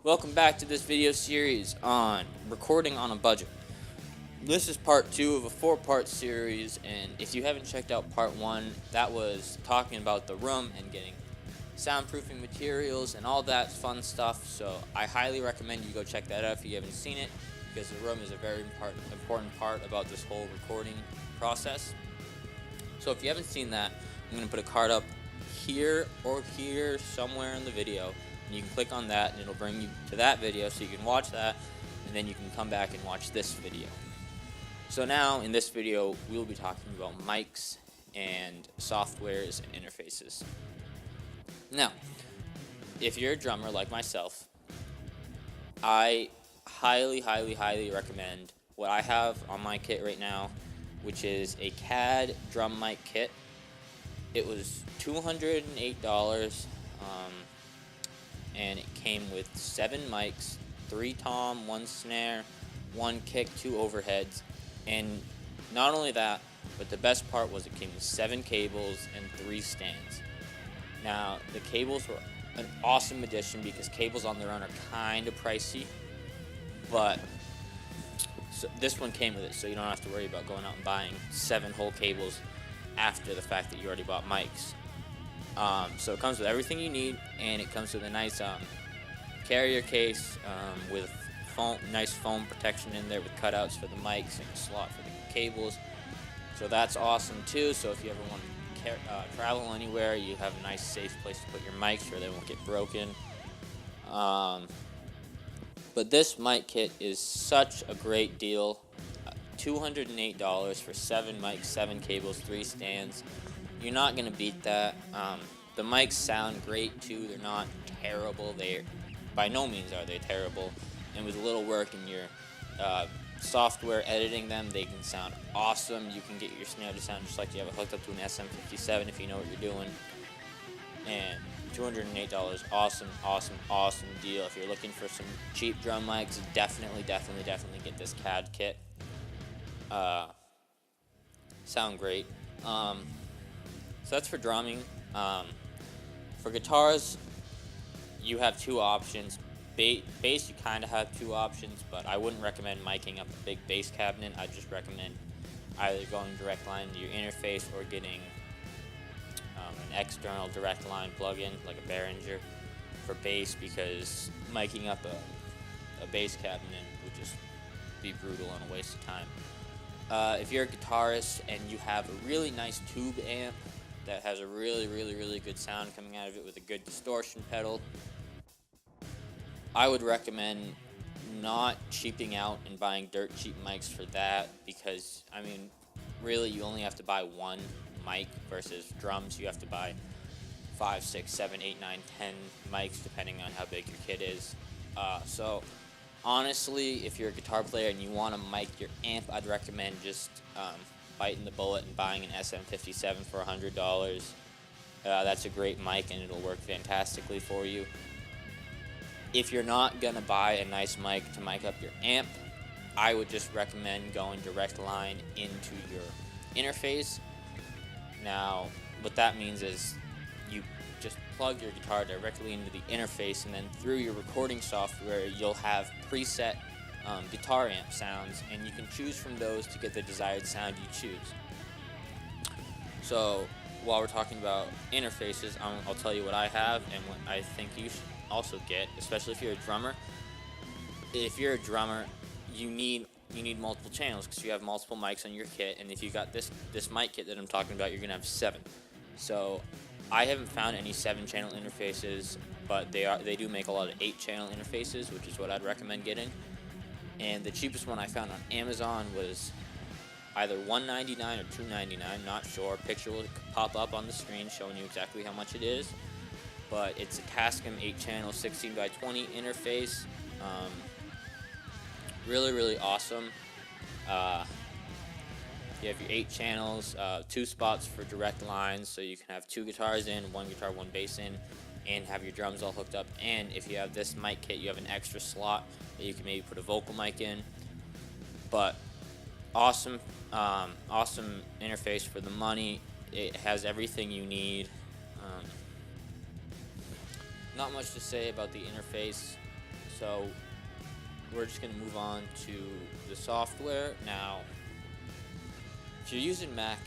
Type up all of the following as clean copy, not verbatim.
Welcome back to this video series on recording on a budget. This is part 2 of a 4-part series, and if you haven't checked out part 1, that was talking about the room and getting soundproofing materials and all that fun stuff. So I highly recommend you go check that out if you haven't seen it, because the room is a very important part about this whole recording process. So if you haven't seen that, I'm going to put a card up here or here somewhere in the video, and you can click on that and it'll bring you to that video so you can watch that, and then you can come back and watch this video. So now in this video we will be talking about mics and softwares and interfaces. Now, if you're a drummer like myself, I highly recommend what I have on my kit right now, which is a CAD drum mic kit. It was $208, and it came with 7 mics, 3 tom, 1 snare, 1 kick, 2 overheads, and not only that, but the best part was it came with 7 cables and 3 stands. Now, the cables were an awesome addition because cables on their own are kind of pricey, but so this one came with it, so you don't have to worry about going out and buying 7 whole cables after the fact that you already bought mics. So it comes with everything you need, and it comes with a nice carrier case with nice foam protection in there with cutouts for the mics and a slot for the cables. So that's awesome too. So if you ever want to travel anywhere, you have a nice safe place to put your mics where they won't get broken. But this mic kit is such a great deal. $208 for 7 mics, 7 cables, 3 stands. You're not going to beat that. The mics sound great too. They're not terrible. By no means are they terrible. And with a little work in your software editing them, they can sound awesome. You can get your snare to sound just like you have it hooked up to an SM57 if you know what you're doing. And $208, awesome deal. If you're looking for some cheap drum mics, definitely get this CAD kit. Sound great. So that's for drumming. For guitars, you have 2 options. Bass, you kind of have 2 options, but I wouldn't recommend miking up a big bass cabinet. I just recommend either going direct line to your interface or getting an external direct line plug-in like a Behringer for bass, because miking up a bass cabinet would just be brutal and a waste of time. If you're a guitarist and you have a really nice tube amp that has a really good sound coming out of it with a good distortion pedal, I would recommend not cheaping out and buying dirt cheap mics for that, because I mean really you only have to buy 1 mic versus drums you have to buy 5, 6, 7, 8, 9, 10 mics depending on how big your kit is. So honestly, if you're a guitar player and you want to mic your amp, I'd recommend just biting the bullet and buying an SM57 for $100. That's a great mic and it'll work fantastically for you. If you're not going to buy a nice mic to mic up your amp, I would just recommend going direct line into your interface. Now, what that means is you just plug your guitar directly into the interface, and then through your recording software, you'll have preset guitar amp sounds, and you can choose from those to get the desired sound you choose. So, while we're talking about interfaces, I'll tell you what I have and what I think you should also get, especially if you're a drummer. If you're a drummer, you need multiple channels because you have multiple mics on your kit, and if you got this mic kit that I'm talking about, you're gonna have 7. So I haven't found any 7-channel interfaces, but they do make a lot of 8-channel interfaces, which is what I'd recommend getting. And the cheapest one I found on Amazon was either $199 or $299, not sure. Picture will pop up on the screen showing you exactly how much it is. But it's a Tascam 8-channel 16x20 interface. Really awesome. You have your 8 channels, 2 spots for direct lines, so you can have 2 guitars in, 1 guitar, 1 bass in, and have your drums all hooked up. And if you have this mic kit, you have an extra slot that you can maybe put a vocal mic in. But awesome interface for the money. It has everything you need. not much to say about the interface, so we're just going to move on to the software. Now, if you're using Mac,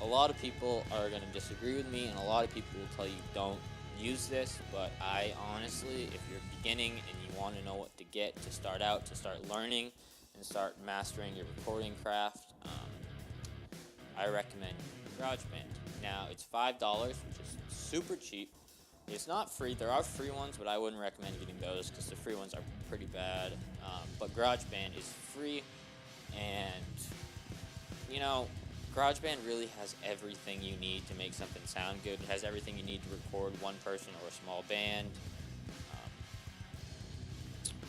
a lot of people are going to disagree with me, and a lot of people will tell you don't use this, but I honestly, if you're beginning and you want to know what to get to start out, to start learning and start mastering your recording craft, I recommend GarageBand. Now, it's $5, which is super cheap. It's not free. There are free ones, but I wouldn't recommend getting those because the free ones are pretty bad. But GarageBand is free, and, you know, GarageBand really has everything you need to make something sound good. It has everything you need to record one person or a small band.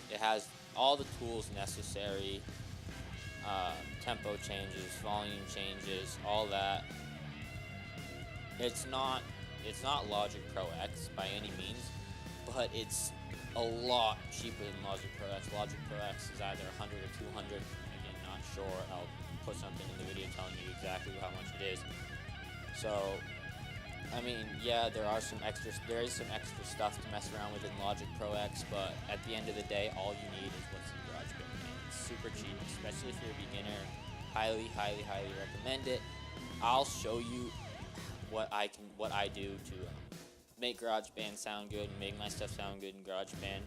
It has all the tools necessary, tempo changes, volume changes, all that. It's not Logic Pro X by any means, but it's a lot cheaper than Logic Pro X. Logic Pro X is either $100 or $200. Again, not sure. I'll put something in the video telling you exactly how much it is. So, I mean, yeah, there is some extra stuff to mess around with in Logic Pro X, but at the end of the day, all you need is what's in GarageBand. It's super cheap, especially if you're a beginner. Highly, highly, highly recommend it. I'll show you what I do to make GarageBand sound good and make my stuff sound good in GarageBand.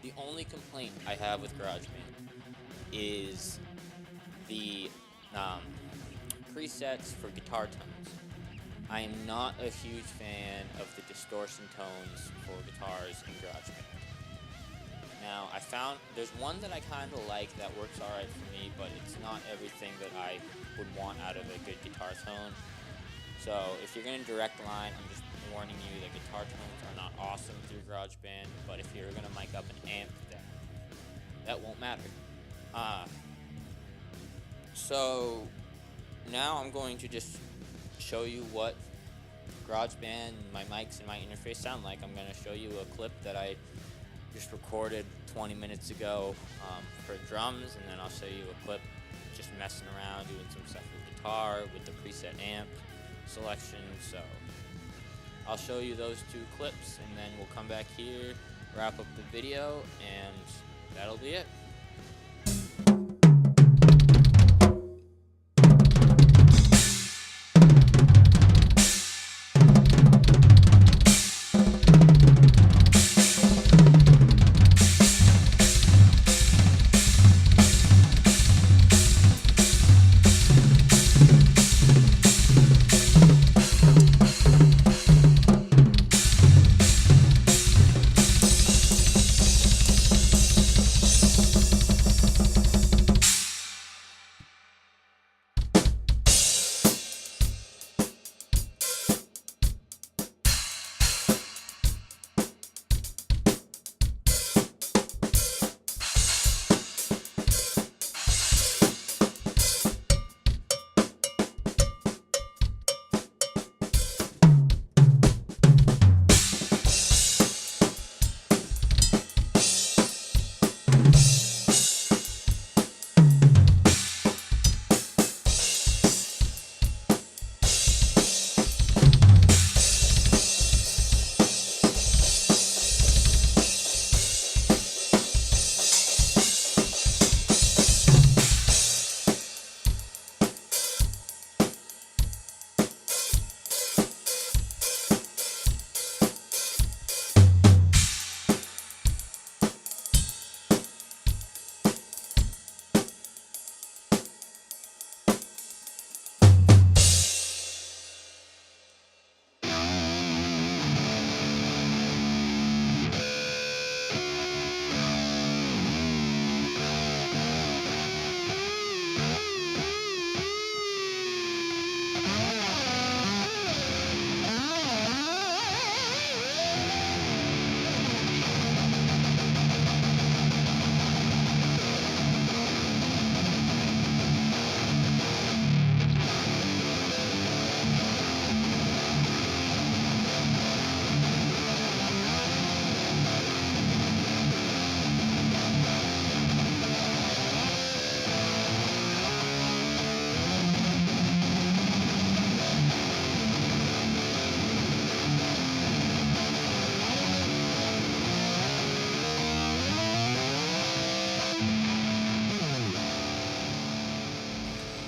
The only complaint I have with GarageBand is the presets for guitar tones. I am not a huge fan of the distortion tones for guitars in GarageBand. Now, I found there's one that I kind of like that works alright for me, but it's not everything that I would want out of a good guitar tone. So, if you're going to direct line, I'm just warning you that guitar tones are not awesome through GarageBand, but if you're going to mic up an amp, then that won't matter. So, now I'm going to just show you what GarageBand, my mics, and my interface sound like. I'm going to show you a clip that I just recorded 20 minutes ago for drums, and then I'll show you a clip just messing around, doing some stuff with guitar, with the preset amp selection. So I'll show you those two clips, and then we'll come back here, wrap up the video, and that'll be it.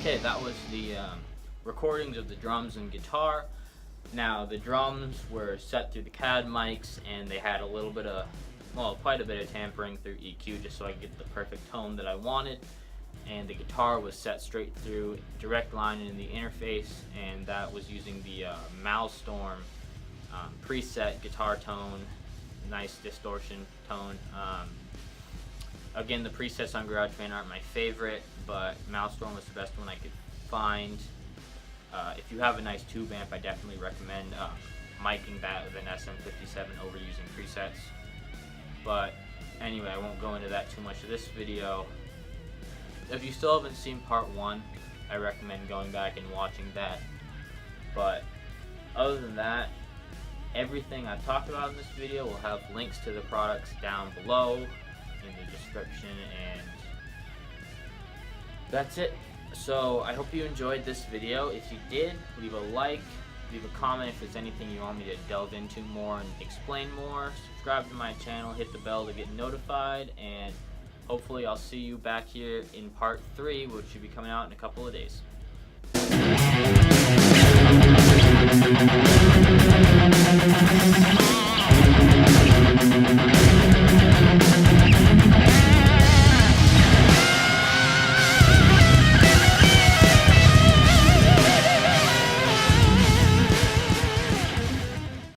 Okay, that was the recordings of the drums and guitar. Now the drums were set through the CAD mics, and they had a little bit of, well, quite a bit of tampering through EQ just so I could get the perfect tone that I wanted. And the guitar was set straight through, direct line in the interface, and that was using the Maelstrom preset guitar tone, nice distortion tone. Again, the presets on GarageBand aren't my favorite, but Maelstrom was the best one I could find. If you have a nice tube amp, I definitely recommend miking that with an SM57 over using presets. But anyway, I won't go into that too much of this video. If you still haven't seen part 1, I recommend going back and watching that. But other than that, everything I've talked about in this video will have links to the products down below in the description, and that's it. So I hope you enjoyed this video. If you did, leave a like, leave a comment if there's anything you want me to delve into more and explain more. Subscribe to my channel, hit the bell to get notified, and hopefully I'll see you back here in part 3, which should be coming out in a couple of days.